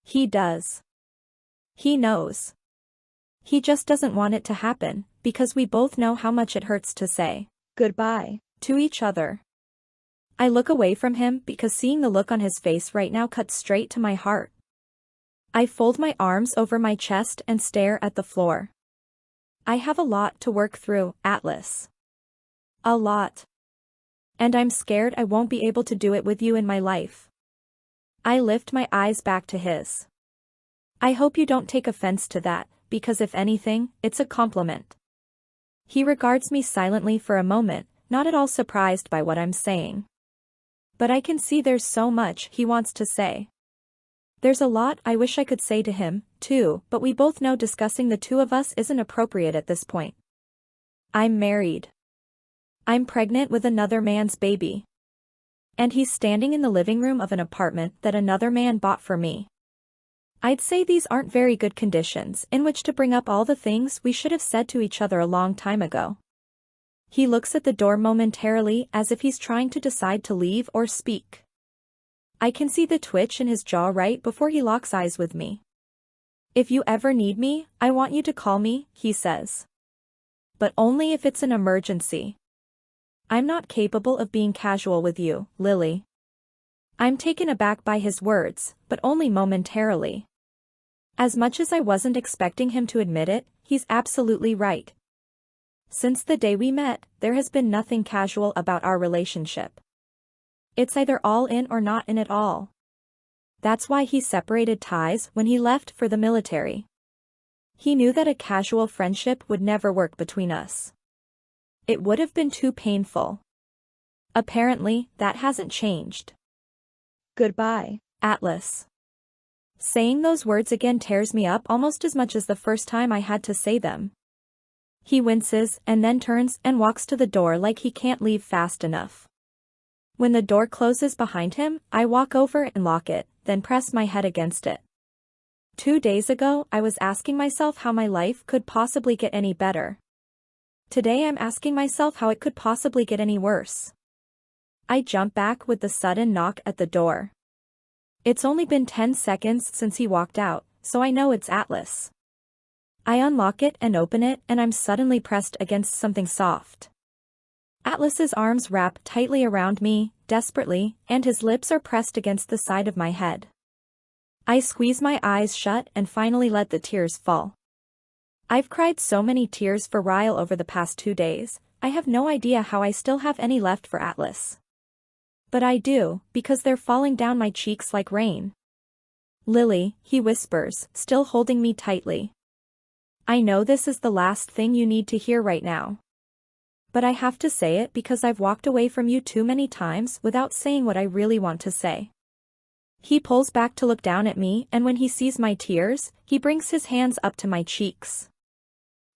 He does. He knows. He just doesn't want it to happen, because we both know how much it hurts to say goodbye to each other. I look away from him because seeing the look on his face right now cuts straight to my heart. I fold my arms over my chest and stare at the floor. I have a lot to work through, Atlas. A lot. And I'm scared I won't be able to do it with you in my life. I lift my eyes back to his. I hope you don't take offense to that, because if anything, it's a compliment. He regards me silently for a moment, not at all surprised by what I'm saying. But I can see there's so much he wants to say. There's a lot I wish I could say to him, too, but we both know discussing the two of us isn't appropriate at this point. I'm married. I'm pregnant with another man's baby. And he's standing in the living room of an apartment that another man bought for me. I'd say these aren't very good conditions in which to bring up all the things we should have said to each other a long time ago. He looks at the door momentarily as if he's trying to decide to leave or speak. I can see the twitch in his jaw right before he locks eyes with me. If you ever need me, I want you to call me, he says. But only if it's an emergency. I'm not capable of being casual with you, Lily. I'm taken aback by his words, but only momentarily. As much as I wasn't expecting him to admit it, he's absolutely right. Since the day we met, there has been nothing casual about our relationship. It's either all in or not in at all. That's why he separated ties when he left for the military. He knew that a casual friendship would never work between us. It would have been too painful. Apparently, that hasn't changed. Goodbye, Atlas. Saying those words again tears me up almost as much as the first time I had to say them. He winces and then turns and walks to the door like he can't leave fast enough. When the door closes behind him, I walk over and lock it, then press my head against it. 2 days ago, I was asking myself how my life could possibly get any better. Today I'm asking myself how it could possibly get any worse. I jump back with the sudden knock at the door. It's only been 10 seconds since he walked out, so I know it's Atlas. I unlock it and open it and I'm suddenly pressed against something soft. Atlas's arms wrap tightly around me, desperately, and his lips are pressed against the side of my head. I squeeze my eyes shut and finally let the tears fall. I've cried so many tears for Ryle over the past 2 days, I have no idea how I still have any left for Atlas. But I do, because they're falling down my cheeks like rain. Lily, he whispers, still holding me tightly. I know this is the last thing you need to hear right now. But I have to say it because I've walked away from you too many times without saying what I really want to say. He pulls back to look down at me and when he sees my tears, he brings his hands up to my cheeks.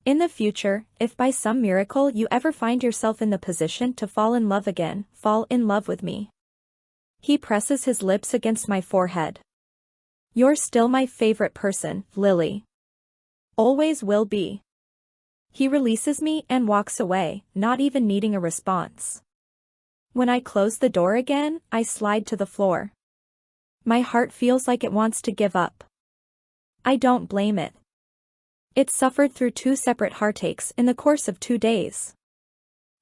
In the future, if by some miracle you ever find yourself in the position to fall in love again, fall in love with me. He presses his lips against my forehead. You're still my favorite person, Lily. Always will be. He releases me and walks away, not even needing a response. When I close the door again, I slide to the floor. My heart feels like it wants to give up. I don't blame it. It suffered through 2 separate heartaches in the course of 2 days.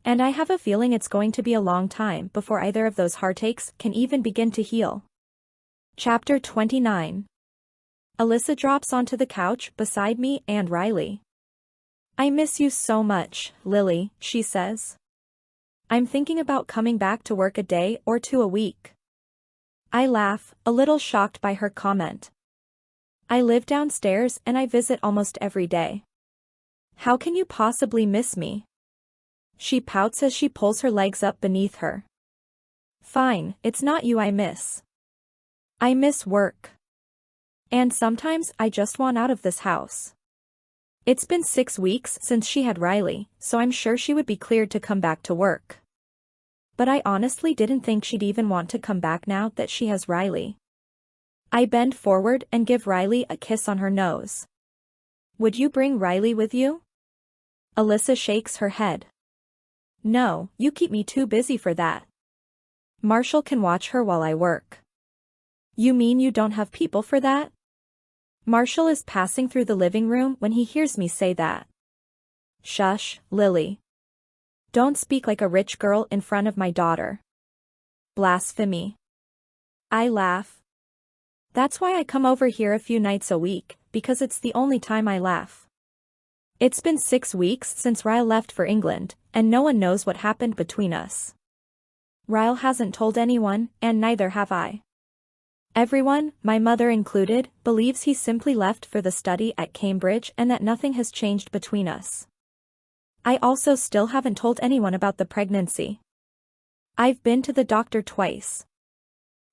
And I have a feeling it's going to be a long time before either of those heartaches can even begin to heal. Chapter 29. Alyssa drops onto the couch beside me and Riley. I miss you so much, Lily, she says. I'm thinking about coming back to work a day or 2 a week. I laugh, a little shocked by her comment. I live downstairs and I visit almost every day. How can you possibly miss me? She pouts as she pulls her legs up beneath her. Fine, it's not you I miss. I miss work. And sometimes I just want out of this house. It's been 6 weeks since she had Riley, so I'm sure she would be cleared to come back to work. But I honestly didn't think she'd even want to come back now that she has Riley. I bend forward and give Riley a kiss on her nose. Would you bring Riley with you? Alyssa shakes her head. No, you keep me too busy for that. Marshall can watch her while I work. You mean you don't have people for that? Marshall is passing through the living room when he hears me say that. Shush, Lily. Don't speak like a rich girl in front of my daughter. Blasphemy. I laugh. That's why I come over here a few nights a week, because it's the only time I laugh. It's been 6 weeks since Ryle left for England, and no one knows what happened between us. Ryle hasn't told anyone, and neither have I. Everyone, my mother included, believes he simply left for the study at Cambridge and that nothing has changed between us. I also still haven't told anyone about the pregnancy. I've been to the doctor twice.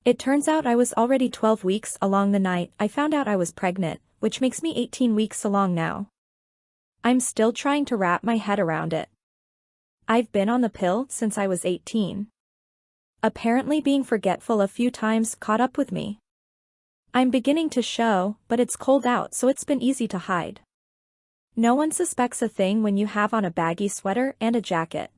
It turns out I was already 12 weeks along the night I found out I was pregnant, which makes me 18 weeks along now. I'm still trying to wrap my head around it. I've been on the pill since I was 18. Apparently being forgetful a few times caught up with me. I'm beginning to show, but it's cold out so it's been easy to hide. No one suspects a thing when you have on a baggy sweater and a jacket.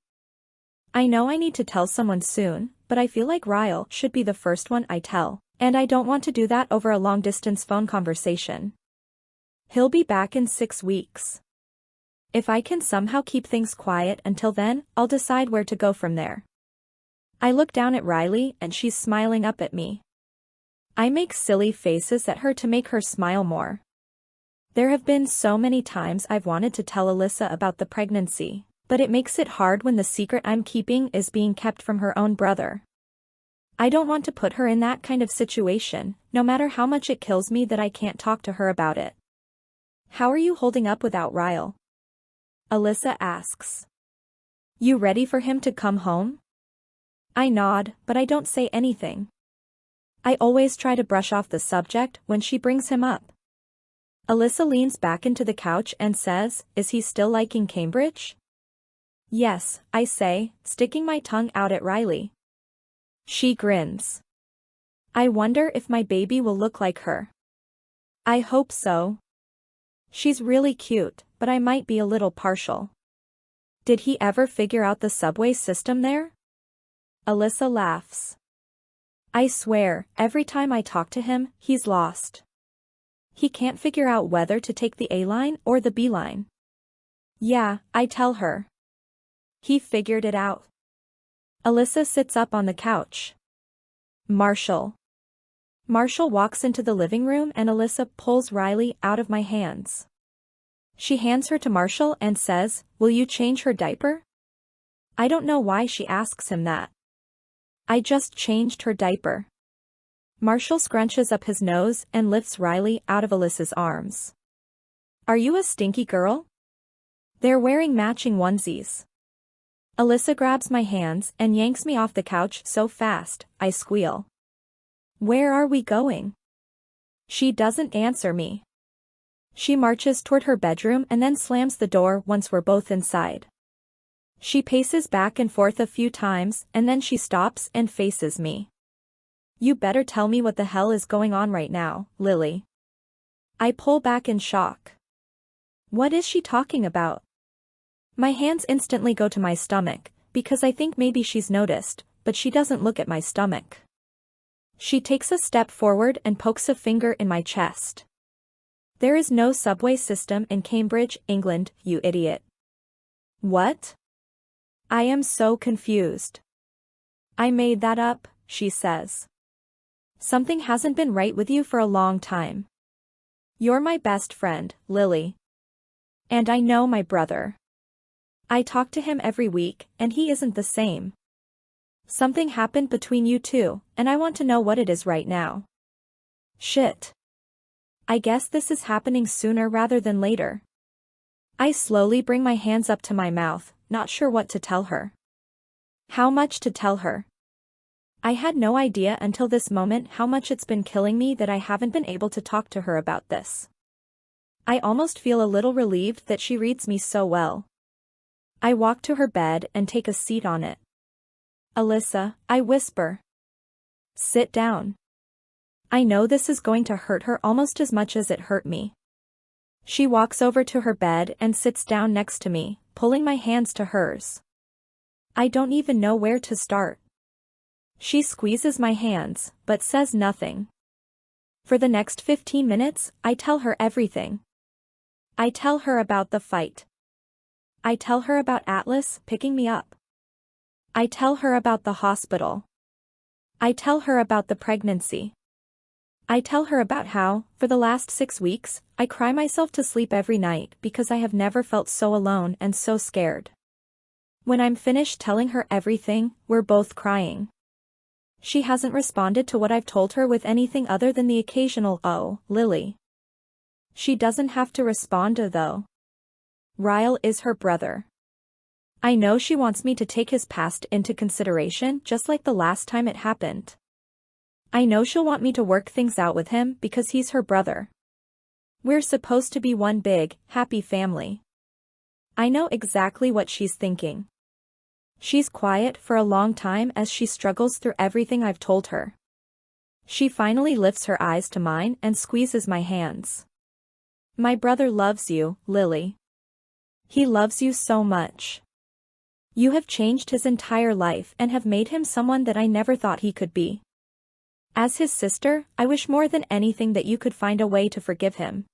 I know I need to tell someone soon, but I feel like Ryle should be the first one I tell, and I don't want to do that over a long-distance phone conversation. He'll be back in 6 weeks. If I can somehow keep things quiet until then, I'll decide where to go from there. I look down at Riley and she's smiling up at me. I make silly faces at her to make her smile more. There have been so many times I've wanted to tell Alyssa about the pregnancy, but it makes it hard when the secret I'm keeping is being kept from her own brother. I don't want to put her in that kind of situation, no matter how much it kills me that I can't talk to her about it. How are you holding up without Ryle? Alyssa asks. You ready for him to come home? I nod, but I don't say anything. I always try to brush off the subject when she brings him up. Alyssa leans back into the couch and says, is he still liking Cambridge? Yes, I say, sticking my tongue out at Riley. She grins. I wonder if my baby will look like her. I hope so. She's really cute, but I might be a little partial. Did he ever figure out the subway system there? Alyssa laughs. I swear, every time I talk to him, he's lost. He can't figure out whether to take the A line or the B line. Yeah, I tell her. He figured it out. Alyssa sits up on the couch. Marshall. Marshall walks into the living room and Alyssa pulls Riley out of my hands. She hands her to Marshall and says, will you change her diaper? I don't know why she asks him that. I just changed her diaper. Marshall scrunches up his nose and lifts Riley out of Alyssa's arms. Are you a stinky girl? They're wearing matching onesies. Alyssa grabs my hands and yanks me off the couch so fast, I squeal. Where are we going? She doesn't answer me. She marches toward her bedroom and then slams the door once we're both inside. She paces back and forth a few times and then she stops and faces me. You better tell me what the hell is going on right now, Lily. I pull back in shock. What is she talking about? My hands instantly go to my stomach, because I think maybe she's noticed, but she doesn't look at my stomach. She takes a step forward and pokes a finger in my chest. There is no subway system in Cambridge, England, you idiot. What? I am so confused. I made that up, she says. Something hasn't been right with you for a long time. You're my best friend, Lily. And I know my brother. I talk to him every week, and he isn't the same. Something happened between you two, and I want to know what it is right now. Shit. I guess this is happening sooner rather than later. I slowly bring my hands up to my mouth, not sure what to tell her. How much to tell her. I had no idea until this moment how much it's been killing me that I haven't been able to talk to her about this. I almost feel a little relieved that she reads me so well. I walk to her bed and take a seat on it. Alyssa, I whisper. Sit down. I know this is going to hurt her almost as much as it hurt me. She walks over to her bed and sits down next to me, pulling my hands to hers. I don't even know where to start. She squeezes my hands, but says nothing. For the next 15 minutes, I tell her everything. I tell her about the fight. I tell her about Atlas picking me up. I tell her about the hospital. I tell her about the pregnancy. I tell her about how, for the last 6 weeks, I cry myself to sleep every night because I have never felt so alone and so scared. When I'm finished telling her everything, we're both crying. She hasn't responded to what I've told her with anything other than the occasional "Oh, Lily." She doesn't have to respond though. Ryle is her brother. I know she wants me to take his past into consideration just like the last time it happened. I know she'll want me to work things out with him because he's her brother. We're supposed to be one big, happy family. I know exactly what she's thinking. She's quiet for a long time as she struggles through everything I've told her. She finally lifts her eyes to mine and squeezes my hands. My brother loves you, Lily. He loves you so much. You have changed his entire life and have made him someone that I never thought he could be. As his sister, I wish more than anything that you could find a way to forgive him.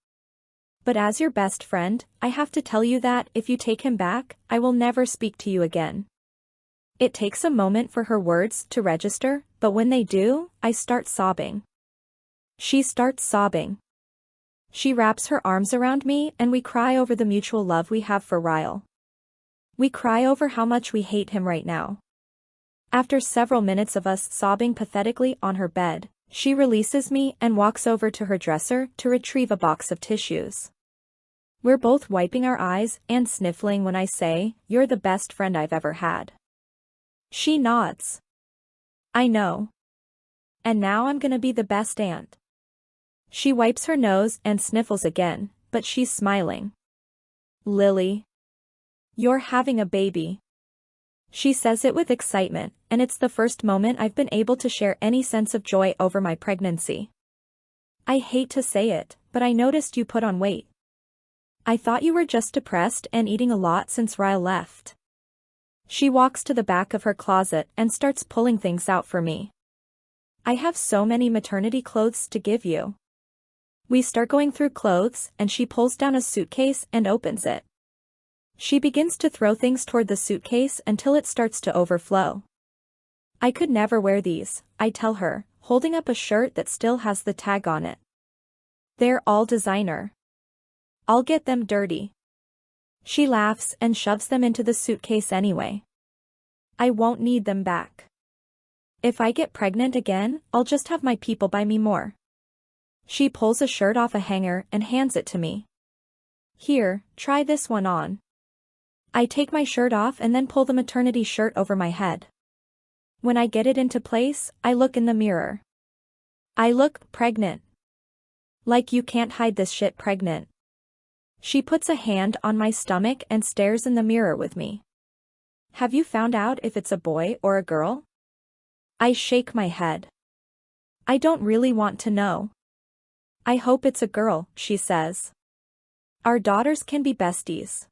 But as your best friend, I have to tell you that if you take him back, I will never speak to you again. It takes a moment for her words to register, but when they do, I start sobbing. She starts sobbing. She wraps her arms around me and we cry over the mutual love we have for Ryle. We cry over how much we hate him right now. After several minutes of us sobbing pathetically on her bed, she releases me and walks over to her dresser to retrieve a box of tissues. We're both wiping our eyes and sniffling when I say, "You're the best friend I've ever had." She nods. I know. And now I'm gonna be the best aunt. She wipes her nose and sniffles again, but she's smiling. Lily. You're having a baby. She says it with excitement, and it's the first moment I've been able to share any sense of joy over my pregnancy. I hate to say it, but I noticed you put on weight. I thought you were just depressed and eating a lot since Ryle left. She walks to the back of her closet and starts pulling things out for me. I have so many maternity clothes to give you. We start going through clothes and she pulls down a suitcase and opens it. She begins to throw things toward the suitcase until it starts to overflow. I could never wear these, I tell her, holding up a shirt that still has the tag on it. They're all designer. I'll get them dirty. She laughs and shoves them into the suitcase anyway. I won't need them back. If I get pregnant again, I'll just have my people buy me more. She pulls a shirt off a hanger and hands it to me. Here, try this one on. I take my shirt off and then pull the maternity shirt over my head. When I get it into place, I look in the mirror. I look pregnant. Like you can't hide this shit pregnant. She puts a hand on my stomach and stares in the mirror with me. Have you found out if it's a boy or a girl? I shake my head. I don't really want to know. I hope it's a girl, she says. Our daughters can be besties.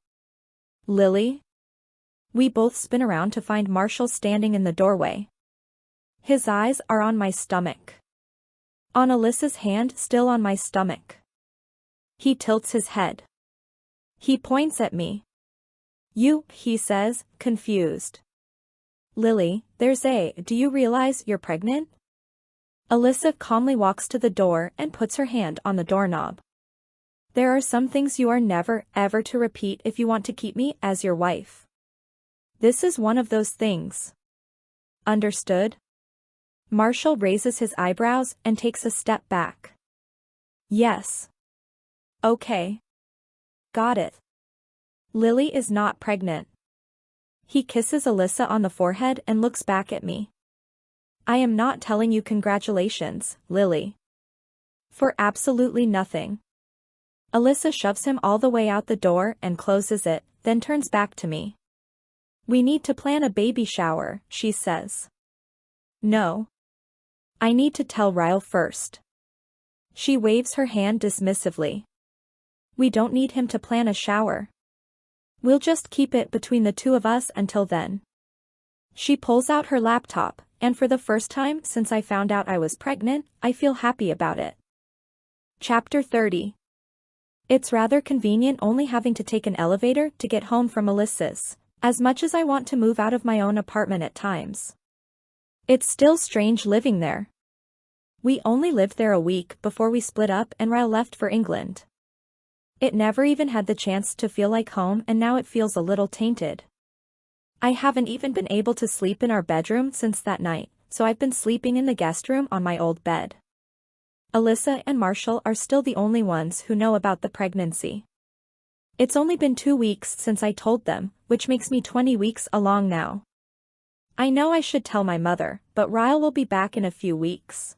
Lily? We both spin around to find Marshall standing in the doorway. His eyes are on my stomach. On Alyssa's hand still on my stomach. He tilts his head. He points at me. You, he says, confused. Lily, do you realize you're pregnant? Alyssa calmly walks to the door and puts her hand on the doorknob. There are some things you are never, ever to repeat if you want to keep me as your wife. This is one of those things. Understood? Marshall raises his eyebrows and takes a step back. Yes. Okay. Got it. Lily is not pregnant. He kisses Alyssa on the forehead and looks back at me. I am not telling you congratulations, Lily. For absolutely nothing. Alyssa shoves him all the way out the door and closes it, then turns back to me. We need to plan a baby shower, she says. No. I need to tell Ryle first. She waves her hand dismissively. We don't need him to plan a shower. We'll just keep it between the two of us until then. She pulls out her laptop, and for the first time since I found out I was pregnant, I feel happy about it. Chapter 30. It's rather convenient only having to take an elevator to get home from Alyssa's, as much as I want to move out of my own apartment at times. It's still strange living there. We only lived there a week before we split up and Ryle left for England. It never even had the chance to feel like home and now it feels a little tainted. I haven't even been able to sleep in our bedroom since that night, so I've been sleeping in the guest room on my old bed. Alyssa and Marshall are still the only ones who know about the pregnancy. It's only been 2 weeks since I told them, which makes me 20 weeks along now. I know I should tell my mother, but Ryle will be back in a few weeks.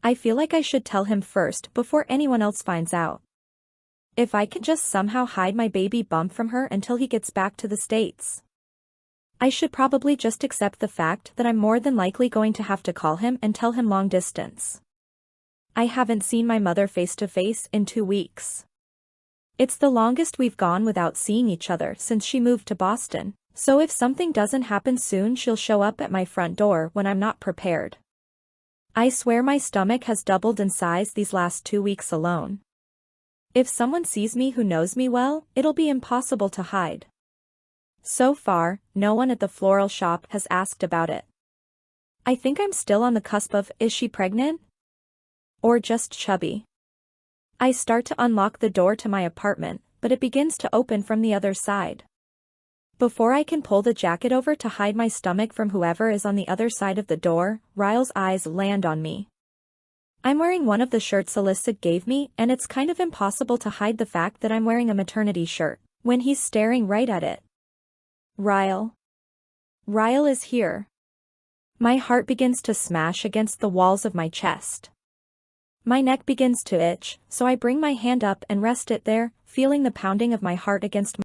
I feel like I should tell him first before anyone else finds out. If I could just somehow hide my baby bump from her until he gets back to the States. I should probably just accept the fact that I'm more than likely going to have to call him and tell him long distance. I haven't seen my mother face to face in 2 weeks. It's the longest we've gone without seeing each other since she moved to Boston, so if something doesn't happen soon she'll show up at my front door when I'm not prepared. I swear my stomach has doubled in size these last 2 weeks alone. If someone sees me who knows me well, it'll be impossible to hide. So far, no one at the floral shop has asked about it. I think I'm still on the cusp of, is she pregnant? Or just chubby? I start to unlock the door to my apartment, but it begins to open from the other side. Before I can pull the jacket over to hide my stomach from whoever is on the other side of the door, Ryle's eyes land on me. I'm wearing one of the shirts Alyssa gave me, and it's kind of impossible to hide the fact that I'm wearing a maternity shirt when he's staring right at it. Ryle. Ryle is here. My heart begins to smash against the walls of my chest. My neck begins to itch, so I bring my hand up and rest it there, feeling the pounding of my heart against my